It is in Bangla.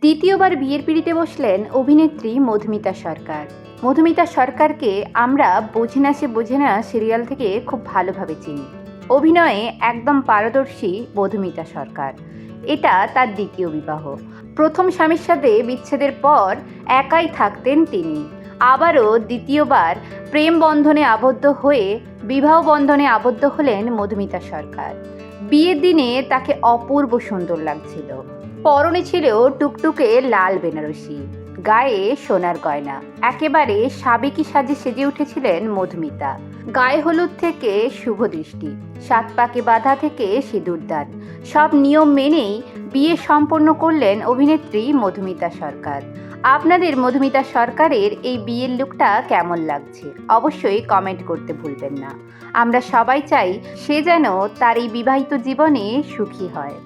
দ্বিতীয়বার বিয়ের পিঁড়িতে বসলেন অভিনেত্রী মধুমিতা সরকার। মধুমিতা সরকারকে আমরা বোঝে না সে বোঝে না সিরিয়াল থেকে খুব ভালোভাবে চিনি। অভিনয়ে একদম পারদর্শী মধুমিতা সরকার। এটা তার দ্বিতীয় বিবাহ। প্রথম স্বামীর সাথে বিচ্ছেদের পর একাই থাকতেন তিনি। আবারও দ্বিতীয়বার প্রেম বন্ধনে আবদ্ধ হয়ে বিবাহ বন্ধনে আবদ্ধ হলেন মধুমিতা সরকার। বিয়ের দিনে তাকে অপূর্ব সুন্দর লাগছিল। পরনে ছিল টুকটুকে লাল বেনারসি, গায়ে সোনার গয়না, একেবারে সাবেকি সাজে সেজে উঠেছিলেন মধুমিতা। গায়ে হলুদ থেকে শুভ দৃষ্টি, সাত পাকে বাঁধা থেকে সিঁদুরদান, সব নিয়ম মেনেই বিয়ে সম্পন্ন করলেন অভিনেত্রী মধুমিতা সরকার। আপনাদের মধুমিতা সরকারের এই বিয়ের লুকটা কেমন লাগছে অবশ্যই কমেন্ট করতে ভুলবেন না। আমরা সবাই চাই সে যেন তার এই বিবাহিত জীবনে সুখী হয়।